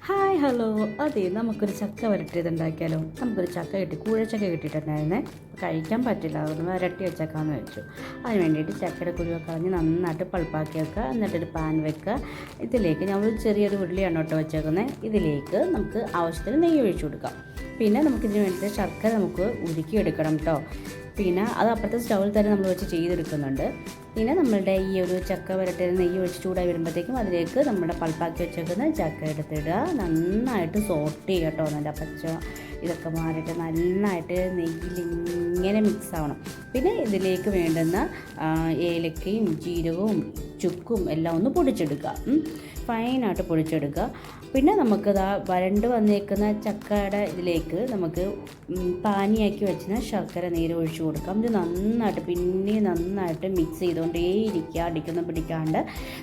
Hi hello. അതെ, നമുക്കൊരു ചക്ക വരട്ടിയത് ഉണ്ടാക്കിയാലോ. നമുക്കൊരു ചക്ക കിട്ടി, കൂഴച്ചക്ക കിട്ടിയിട്ടുണ്ടായിരുന്നേ. കഴിക്കാൻ പറ്റില്ല, അതൊന്ന് വരട്ടി വെച്ചേക്കാമെന്ന് വെച്ചു. അതിന് വേണ്ടിയിട്ട് ചക്കയുടെ കുരുവൊക്കെ കളഞ്ഞ് നന്നായിട്ട് പൾപ്പാക്കി വെക്കുക. എന്നിട്ടൊരു പാൻ വെക്കുക. ഇതിലേക്ക് നമ്മൾ ചെറിയൊരു ഉരുളിയാണ് കേട്ടോ വെച്ചേക്കുന്നത്. ഇതിലേക്ക് നമുക്ക് ആവശ്യത്തിന് നെയ്യ് ഒഴിച്ചു കൊടുക്കാം. പിന്നെ നമുക്കിതിന് വേണ്ടിയിട്ട് ശർക്കര നമുക്ക് ഉരുക്കിയെടുക്കണം കേട്ടോ. പിന്നെ അത് അപ്പുറത്തെ സ്റ്റൗവിൽ തന്നെ നമ്മൾ വെച്ച് ചെയ്തെടുക്കുന്നുണ്ട്. പിന്നെ നമ്മളുടെ ഈ ഒരു ചക്ക വരട്ടിയ നെയ്യ് ഒഴിച്ച് ചൂടായി വരുമ്പോഴത്തേക്കും അതിലേക്ക് നമ്മുടെ പൾപ്പാക്കി വെച്ചേക്കുന്ന ചക്ക എടുത്തിടുക. നന്നായിട്ട് സോട്ട് ചെയ്യുക കേട്ടോ. നല്ല പച്ച ഇതൊക്കെ മാറിയിട്ട് നന്നായിട്ട് നെയ്യിൽ ഇങ്ങനെ മിക്സ് ആവണം. പിന്നെ ഇതിലേക്ക് വേണ്ടുന്ന ഏലക്കയും ജീരകവും ചുക്കും എല്ലാം ഒന്ന് പൊടിച്ചെടുക്കുക. ഫൈനായിട്ട് പൊടിച്ചെടുക്കുക. പിന്നെ നമുക്കിതാ വരണ്ട് വന്നേക്കുന്ന ചക്കയുടെ ഇതിലേക്ക് നമുക്ക് പാനിയാക്കി വെച്ചിന് ശർക്കര നീര് ഒഴിച്ചു കൊടുക്കാം. ഇത് നന്നായിട്ട് മിക്സ് ചെയ്തുകൊണ്ടേയിരിക്കുക, അടിക്കൊന്നും പിടിക്കാണ്ട്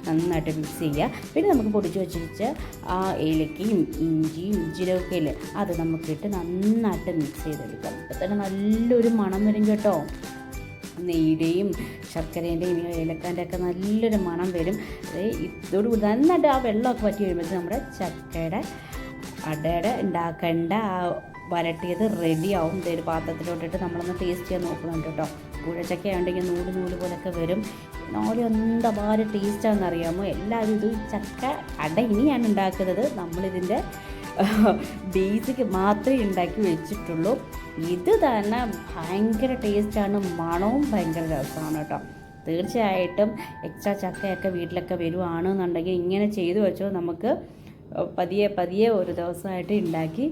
നന്നായിട്ട് മിക്സ് ചെയ്യുക. പിന്നെ നമുക്ക് പൊടിച്ച് വെച്ചിട്ട് ആ ഏലക്കയും ഇഞ്ചിയും ജീരകമൊക്കെ ഇല്ലേ, അത് നമുക്കിട്ട് നന്നായിട്ട് മിക്സ് ചെയ്തെടുക്കാം. അപ്പോൾ തന്നെ നല്ലൊരു മണം വരും കേട്ടോ. നെയ്യുടെയും ശർക്കരേൻ്റെയും ഏലക്കാൻ്റെ ഒക്കെ നല്ലൊരു മണം വരും. ഇതോടുകൂടി നന്നായിട്ട് ആ വെള്ളമൊക്കെ വറ്റി വരുമ്പോഴത്തേക്ക് നമ്മുടെ ചക്കയുടെ അടയുടെ ഉണ്ടാക്കേണ്ട ആ വരട്ടിയത് റെഡിയാവും. ഇതൊരു പാത്രത്തിലോട്ടിട്ട് നമ്മളൊന്ന് ടേസ്റ്റ് ചെയ്യാൻ നോക്കുന്നുണ്ട് കേട്ടോ. കൂഴച്ചക്ക ആണെങ്കിൽ നൂല് പോലൊക്കെ വരും. നോളി എന്താ ഭാര്യ ടേസ്റ്റാണെന്ന് അറിയാമോ. എല്ലാവരും ഇത് ചക്ക അട ഇനിയാണ് ഉണ്ടാക്കുന്നത്. നമ്മളിതിൻ്റെ ബേസിക്ക് മാത്രമേ ഉണ്ടാക്കി വെച്ചിട്ടുള്ളൂ. ഇത് തന്നെ ഭയങ്കര ടേസ്റ്റാണ്, മണവും ഭയങ്കര രസമാണ് കേട്ടോ. തീർച്ചയായിട്ടും എക്സ്ട്രാ ചക്കയൊക്കെ വീട്ടിലൊക്കെ വരുവാണെന്നുണ്ടെങ്കിൽ ഇങ്ങനെ ചെയ്തു വെച്ചോ. നമുക്ക് പതിയെ ഒരു ദിവസമായിട്ട് ഉണ്ടാക്കി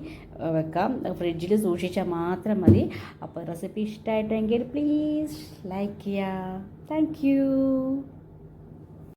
വെക്കാം. ഫ്രിഡ്ജിൽ സൂക്ഷിച്ചാൽ മാത്രം മതി. അപ്പോൾ റെസിപ്പി ഇഷ്ടമായിട്ടെങ്കിൽ പ്ലീസ് ലൈക്ക് ചെയ്യുക. Thank you.